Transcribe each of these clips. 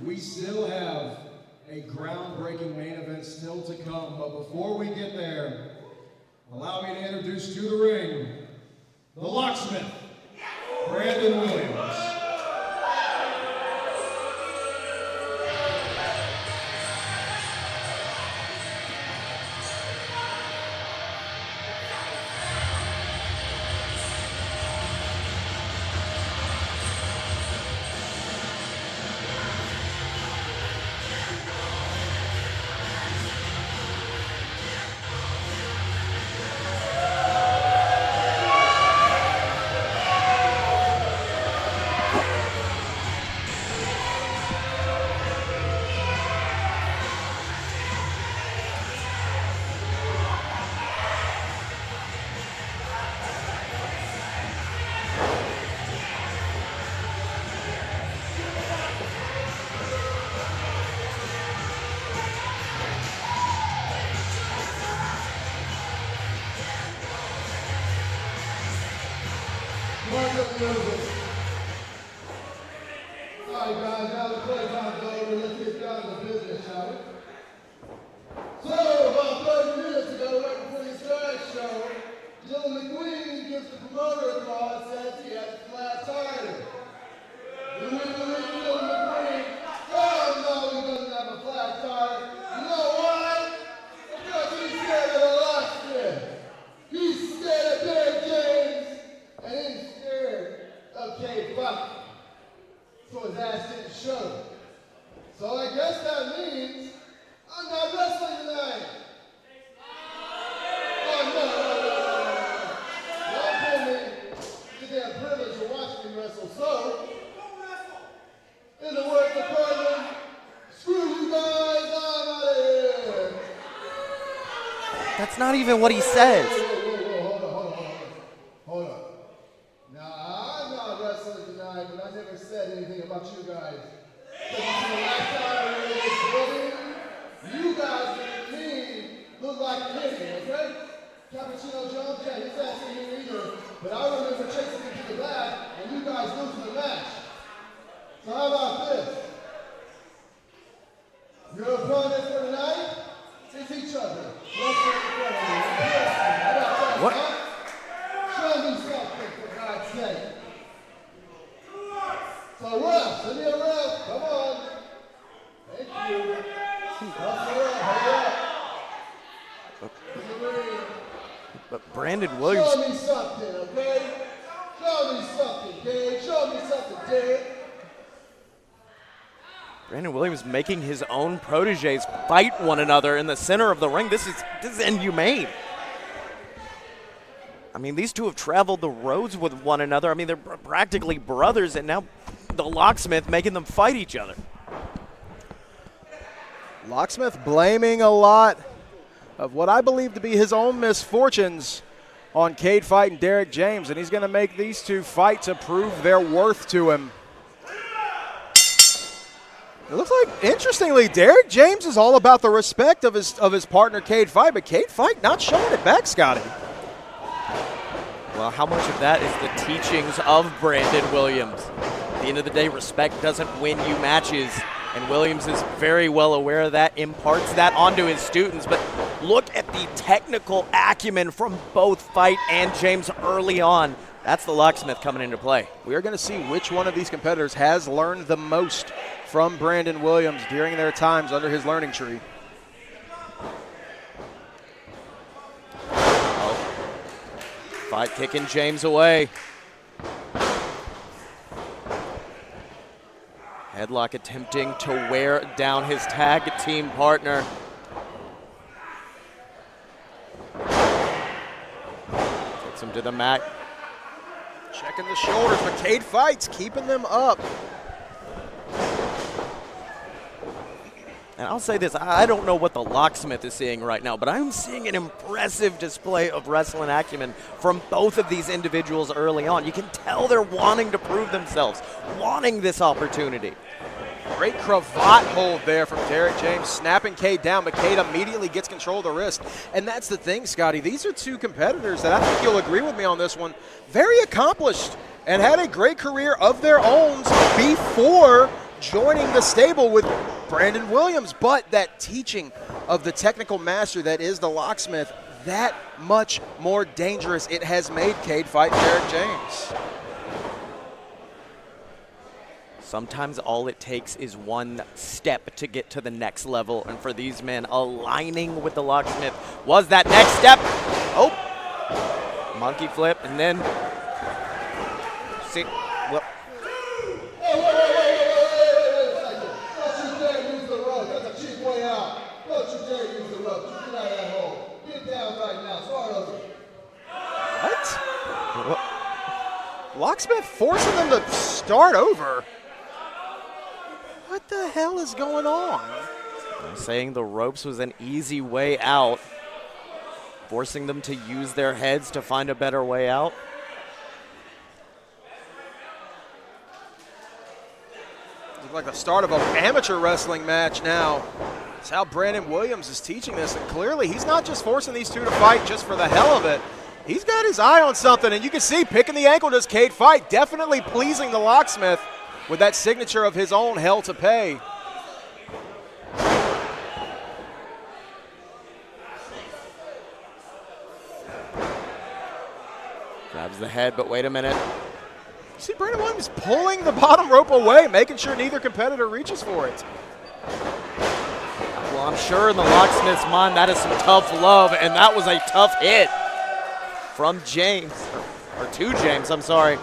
We still have a groundbreaking main event still to come, but before we get there, allow me to introduce to the ring, the Locksmith, Brandon Williams. Alright guys, now the playtime's over. Let's get down to business, shall we? So, about 30 minutes ago, right before you started the show, Dylan McQueen gives the promoter a call and says he has a flat tire. Do we believe Dylan McQueen? Oh no, he doesn't have a flat tire. You know why? Because he's scared of the Locksmith. He's scared of Derek James, and he's scared of Cade Fight. So his ass didn't show. So I guess that means I'm not wrestling tonight. Oh no. Y'all told me it's a damn privilege to watch me wrestle. So, in the words of Carlin, screw you guys, I'm out of here. That's not even what he says. Hold on. Now, I'm not wrestling tonight, but I never said anything about you guys. Because the last time we were in this building, you guys and me look like an idiot, okay? Cappuccino Jones, yeah, his ass ain't here either. But I remember chasing him to the back, and you guys losing the match. So how about this? Your opponent for tonight is each other. Let's get in front of you. How about that, What? huh? Show me something, for God's sake. So, ref, send me a ref. Come on. Thank you. That's the ref. Hurry up. To the ring. But Brandon Williams, Show me something, okay? Show me something, Dave. Show me something, Dave. Brandon Williams making his own proteges fight one another in the center of the ring. This is inhumane. I mean, these two have traveled the roads with one another. I mean, they're practically brothers, and now the Locksmith making them fight each other. Locksmith blaming a lot of what I believe to be his own misfortunes on Cade Fight and Derek James, and he's going to make these two fight to prove their worth to him. It looks like, interestingly, Derek James is all about the respect of his partner Cade Fight, but Cade Fight not showing it back, Scotty. Well, how much of that is the teachings of Brandon Williams? At the end of the day, respect doesn't win you matches, and Williams is very well aware of that, imparts that onto his students. But look at the technical acumen from both Fight and James early on. That's the Locksmith coming into play. We are going to see which one of these competitors has learned the most from Brandon Williams during their times under his learning tree. Fight kicking James away. Headlock attempting to wear down his tag team partner. Takes him to the mat. Checking the shoulders, but Cade Fight's keeping them up. And I'll say this, I don't know what the Locksmith is seeing right now, but I'm seeing an impressive display of wrestling acumen from both of these individuals early on. You can tell they're wanting to prove themselves, wanting this opportunity. Great cravat hold there from Derek James, snapping Cade down, but Cade immediately gets control of the wrist. And that's the thing, Scotty. These are two competitors that I think you'll agree with me on this one. Very accomplished and had a great career of their own before joining the stable with Brandon Williams, but that teaching of the technical master that is the Locksmith, that much more dangerous it has made Cade fight Derek James. Sometimes all it takes is one step to get to the next level, and for these men, aligning with the Locksmith was that next step. Oh, monkey flip, and then see. Well, Hey, don't you dare use the rope. That's a cheap way out. Don't you dare use the rope. Just get out of that hole. Get down right now. Start over. What? Locksmith forcing them to start over. What the hell is going on? I'm saying the ropes was an easy way out, forcing them to use their heads to find a better way out. Looks like the start of an amateur wrestling match now. It's how Brandon Williams is teaching this, and clearly he's not just forcing these two to fight just for the hell of it. He's got his eye on something, and you can see picking the ankle does Cade fight, definitely pleasing the Locksmith with that signature of his own hell to pay. Grabs the head, but wait a minute. See Brandon Williams pulling the bottom rope away, making sure neither competitor reaches for it. Well, I'm sure in the Locksmith's mind that is some tough love, and that was a tough hit from James, or to James, I'm sorry.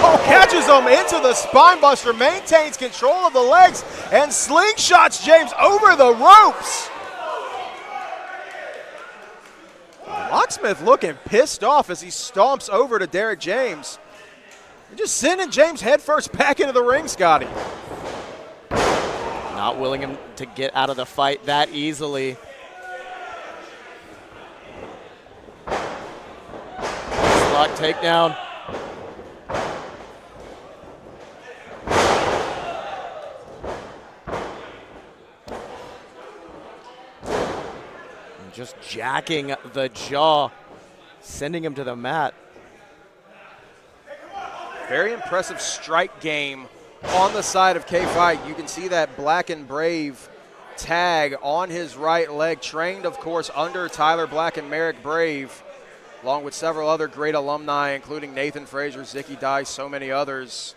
Oh, catches him into the spine buster, maintains control of the legs, and slingshots James over the ropes. Locksmith looking pissed off as he stomps over to Derek James. And just sending James headfirst back into the ring, Scotty. Not willing him to get out of the fight that easily. Lock takedown. Just jacking the jaw, sending him to the mat. Very impressive strike game on the side of K-Fight. You can see that Black and Brave tag on his right leg, trained, of course, under Tyler Black and Merrick Brave, along with several other great alumni, including Nathan Frazier, Zicky Dice, so many others.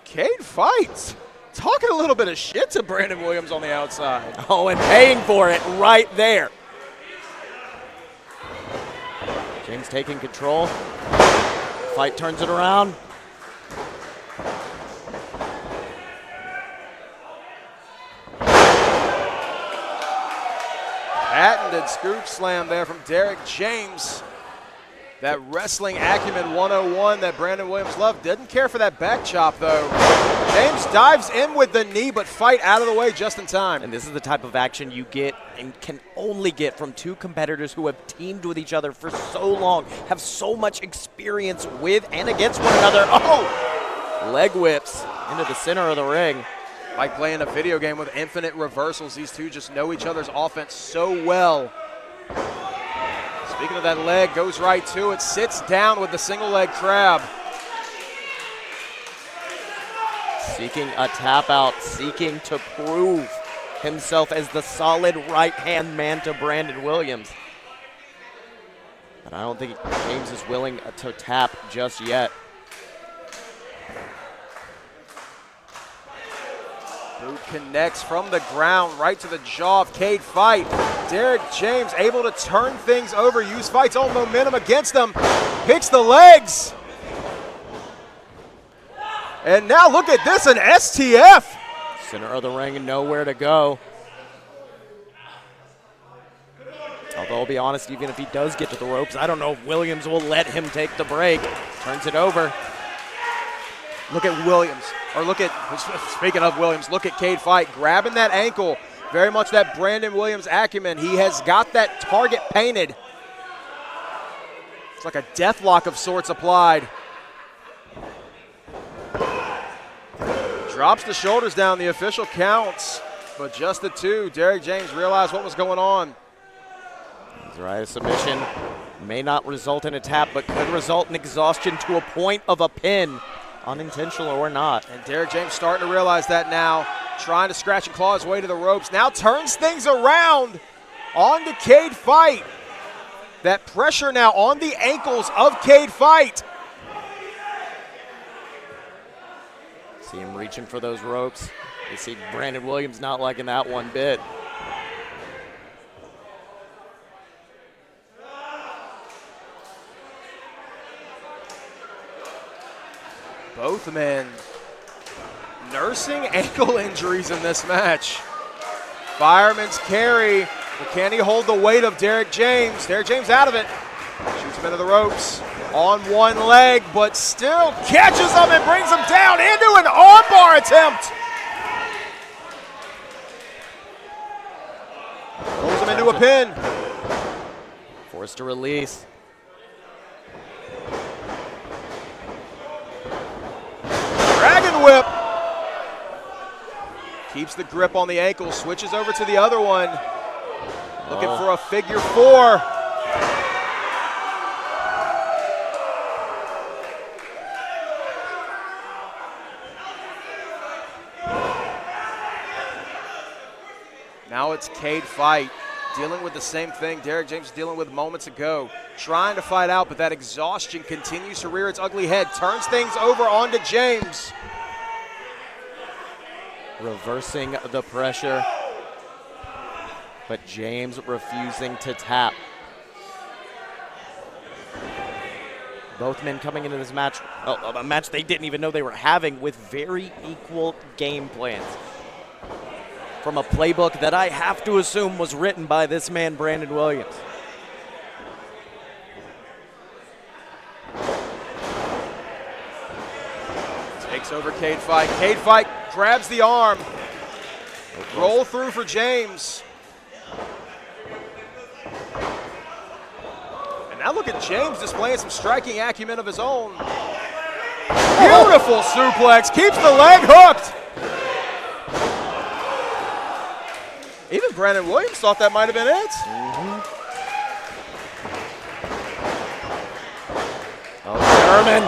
Cade fights. Talking a little bit of shit to Brandon Williams on the outside. Oh, and paying for it right there. James taking control. Fight turns it around. Patented scoop slam there from Derek James. That wrestling acumen 101 that Brandon Williams loved. Didn't care for that back chop, though. James dives in with the knee, but fight out of the way just in time. And this is the type of action you get and can only get from two competitors who have teamed with each other for so long, have so much experience with and against one another. Oh! Leg whips into the center of the ring. Like playing a video game with infinite reversals, these two just know each other's offense so well. Speaking of that leg, goes right to it, sits down with the single leg crab. Seeking a tap out, seeking to prove himself as the solid right-hand man to Brandon Williams. But I don't think James is willing to tap just yet. Boot connects from the ground right to the jaw of Cade Fight. Derek James able to turn things over, use Fight's own momentum against them, picks the legs. And now look at this, an STF. Center of the ring and nowhere to go. Although I'll be honest, even if he does get to the ropes, I don't know if Williams will let him take the break. Turns it over. Look at Williams, or look at, speaking of Williams, look at Cade Fight grabbing that ankle. Very much that Brandon Williams acumen. He has got that target painted. It's like a death lock of sorts applied. Drops the shoulders down, the official counts, but just the two. Derek James realized what was going on. He's right, a submission may not result in a tap, but could result in exhaustion to a point of a pin. unintentional or not. And Derek James starting to realize that now, trying to scratch and claw his way to the ropes. Now turns things around on to Cade Fight. That pressure now on the ankles of Cade Fight. See him reaching for those ropes. You see Brandon Williams not liking that one bit. Both men nursing ankle injuries in this match. Fireman's carry, but can he hold the weight of Derek James? Derek James out of it. Shoots him into the ropes on one leg, but still catches him and brings him down into an armbar attempt. Pulls him into a pin. Forced to release. Dragon whip. Keeps the grip on the ankle, switches over to the other one. Looking for a figure four. Now it's Cade Fight dealing with the same thing Derek James dealing with moments ago. Trying to fight out, but that exhaustion continues to rear its ugly head. Turns things over onto James. Reversing the pressure, but James refusing to tap. Both men coming into this match, a match they didn't even know they were having, with very equal game plans. From a playbook that I have to assume was written by this man, Brandon Williams. Takes over Cade Fight. Cade Fight grabs the arm. Roll through for James. And now look at James displaying some striking acumen of his own. Beautiful suplex. Keeps the leg hooked. Even Brandon Williams thought that might have been it. Oh, German.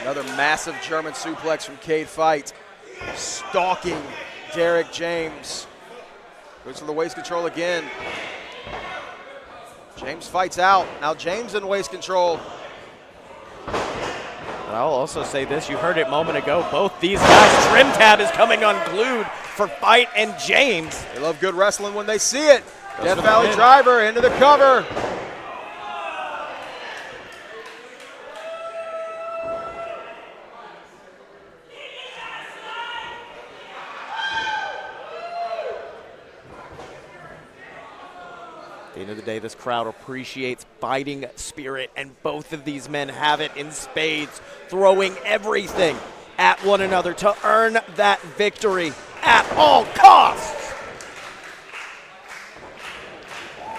Another massive German suplex from Cade Fight. Stalking Derek James. Goes for the waist control again. James fights out. Now James in waist control. But I'll also say this, you heard it a moment ago, both these guys, TRIMTAB is coming unglued for Fight and James. They love good wrestling when they see it. Death Valley driver into the cover. At the end of the day, this crowd appreciates fighting spirit, and both of these men have it in spades, throwing everything at one another to earn that victory at all costs.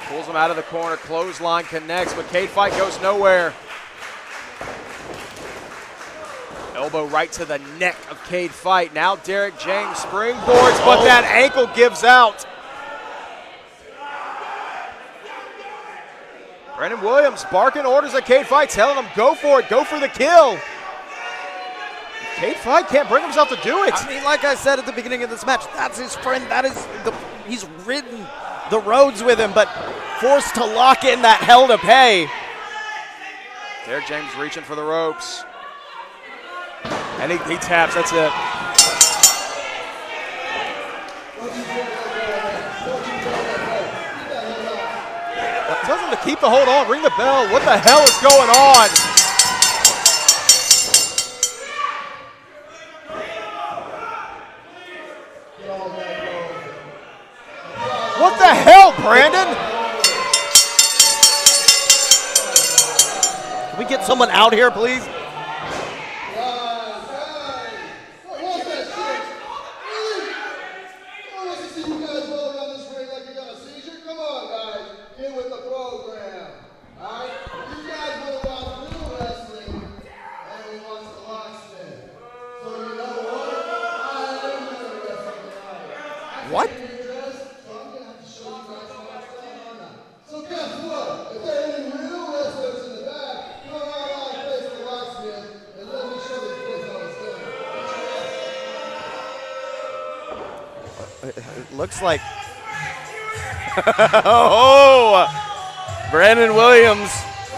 Pulls him out of the corner, clothesline connects, but Cade Fight goes nowhere. Elbow right to the neck of Cade Fight. Now Derek James springboards, but that ankle gives out. Brandon Williams barking orders at Cade Fight, telling him go for it, go for the kill. Cade Fight can't bring himself to do it. I mean, like I said at the beginning of this match, that's his friend. He's ridden the roads with him, but forced to lock in that hell to pay. Derek James reaching for the ropes. And he taps, that's it. Tells him to keep the hold on, ring the bell. What the hell is going on? What the hell, Brandon? Can we get someone out here, please? What? looks like. Oh! Brandon Williams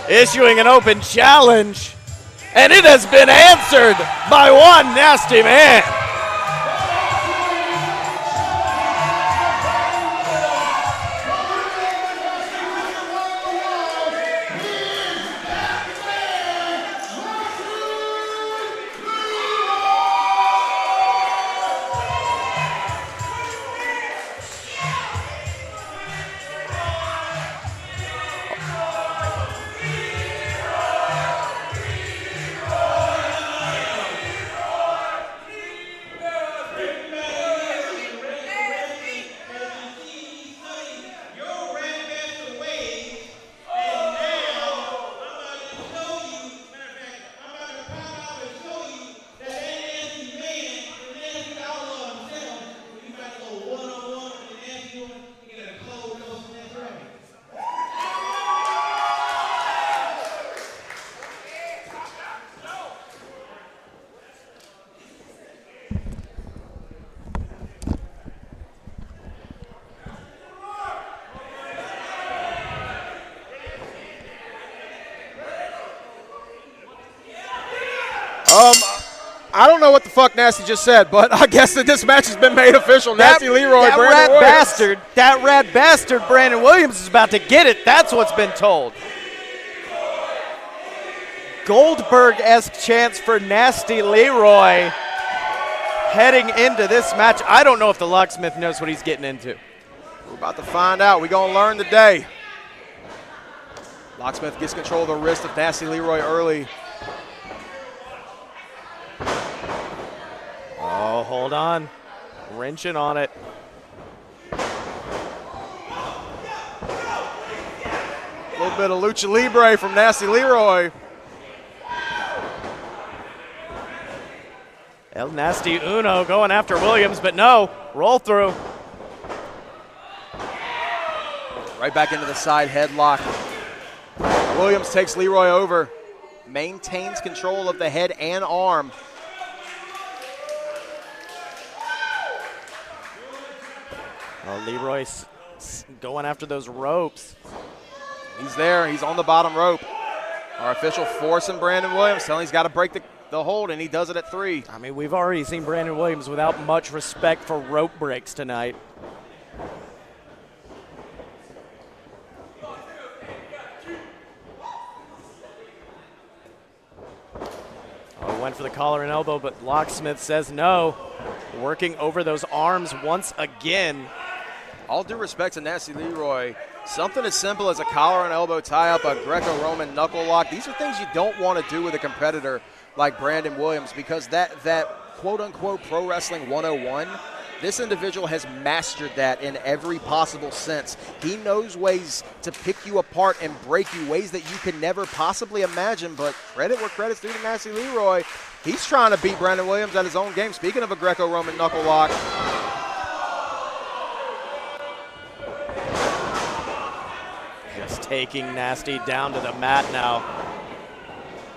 issuing an open challenge, and it has been answered by one nasty man. I don't know what the fuck Nasty just said, but I guess that this match has been made official. Nasty Leroy, that Brandon Williams. That rat bastard Brandon Williams is about to get it. That's what's been told. Goldberg-esque chance for Nasty Leroy heading into this match. I don't know if the Locksmith knows what he's getting into. We're about to find out. We're going to learn today. Locksmith gets control of the wrist of Nasty Leroy early. Oh, hold on. Wrenching on it. A little bit of lucha libre from Nasty Leroy. El Nasty Uno going after Williams, but no. Roll through. Right back into the side headlock. Williams takes Leroy over. Maintains control of the head and arm. Oh, Leroy going after those ropes. He's there. He's on the bottom rope. Our official forcing Brandon Williams, telling he's got to break the hold, and he does it at 3. I mean, we've already seen Brandon Williams without much respect for rope breaks tonight. Oh, went for the collar and elbow, but Locksmith says no. Working over those arms once again. All due respect to Nasty Leroy, something as simple as a collar and elbow tie-up, a Greco-Roman knuckle lock, these are things you don't want to do with a competitor like Brandon Williams, because that quote-unquote pro wrestling 101, this individual has mastered that in every possible sense. He knows ways to pick you apart and break you, ways that you can never possibly imagine, but credit where credit's due to Nasty Leroy. He's trying to beat Brandon Williams at his own game. Speaking of a Greco-Roman knuckle lock, just taking Nasty down to the mat now.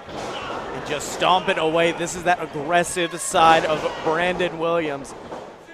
And just stomping away. This is that aggressive side of Brandon Williams,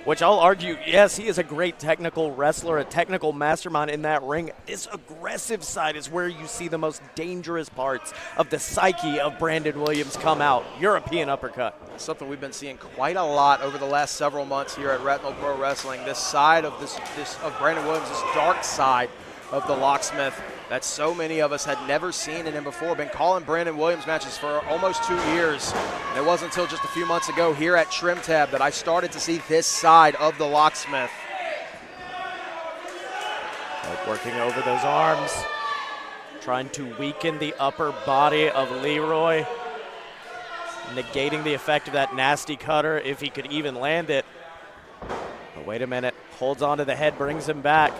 which I'll argue, yes, he is a great technical wrestler, a technical mastermind in that ring. This aggressive side is where you see the most dangerous parts of the psyche of Brandon Williams come out. European uppercut. Something we've been seeing quite a lot over the last several months here at Retinal Pro Wrestling. This side of this of Brandon Williams, this dark side of the Locksmith that so many of us had never seen in him before. Been calling Brandon Williams matches for almost 2 years. And it wasn't until just a few months ago here at TRIMTAB that I started to see this side of the Locksmith. Like working over those arms, trying to weaken the upper body of Leroy, negating the effect of that nasty cutter if he could even land it. But wait a minute, holds onto the head, brings him back.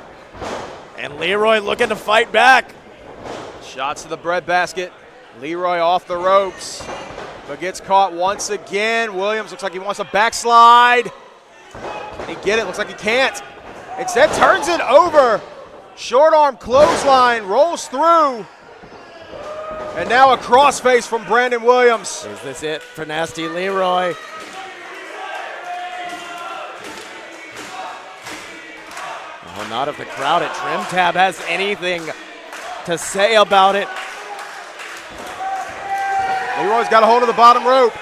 And Leroy looking to fight back. Shots to the breadbasket. Leroy off the ropes, but gets caught once again. Williams looks like he wants a backslide. Can he get it? Looks like he can't. Instead turns it over. Short arm clothesline, rolls through. And now a crossface from Brandon Williams. Is this it for Nasty Leroy? Well, not if the crowd at TRIMTAB has anything to say about it. Leroy's got a hold of the bottom rope.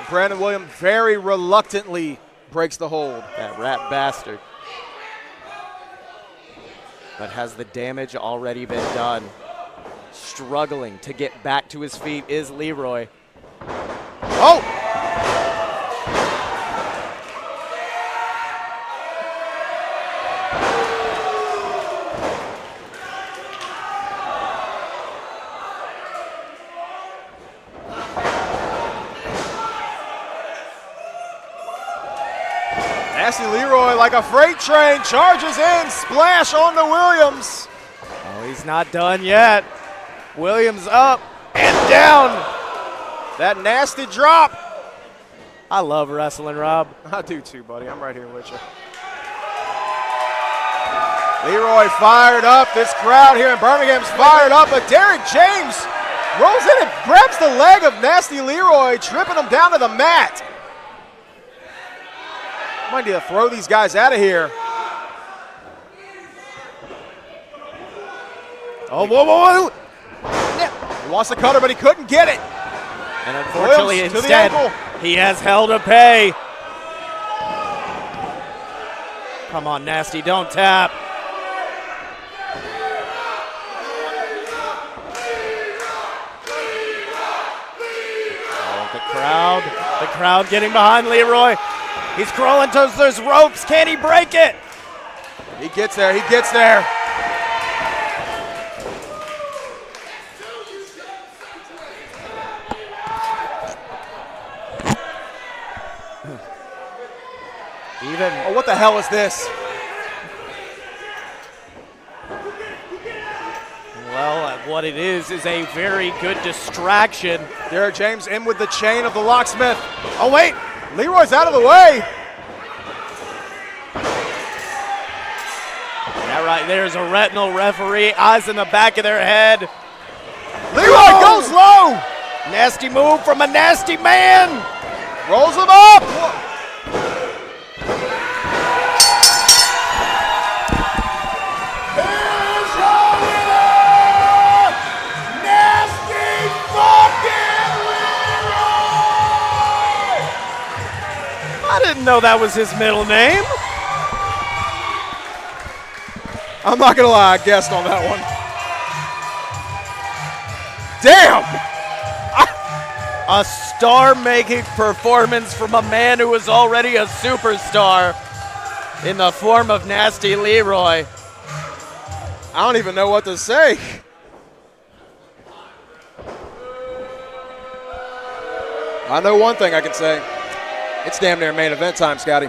Brandon Williams very reluctantly breaks the hold. That rat bastard. But has the damage already been done? Struggling to get back to his feet is Leroy. Oh! Nasty Leroy, like a freight train, charges in, splash on to Williams. Oh, he's not done yet. Williams up and down. That nasty drop. I love wrestling, Rob. I do too, buddy. I'm right here with you. Leroy fired up. This crowd here in Birmingham's fired up, but Derek James rolls in and grabs the leg of Nasty Leroy, tripping him down to the mat. Might need to throw these guys out of here. Oh, whoa, whoa, whoa. He lost the cutter, but he couldn't get it. And unfortunately, Williams to the instead, ankle. he has hell to pay. Come on, Nasty, don't tap. Oh, the crowd getting behind Leroy. He's crawling towards those ropes. Can he break it? He gets there, he gets there. Oh, what the hell is this? Well, what it is a very good distraction. Derek James in with the chain of the Locksmith. Oh, wait. Leroy's out of the way. That right there is a retinal referee. Eyes in the back of their head. Leroy goes low. Nasty move from a nasty man. Rolls him up. I didn't know that was his middle name. I'm not going to lie, I guessed on that one. Damn! A star-making performance from a man who was already a superstar in the form of Nasty Leroy. I don't even know what to say. I know one thing I can say. It's damn near main event time, Scotty.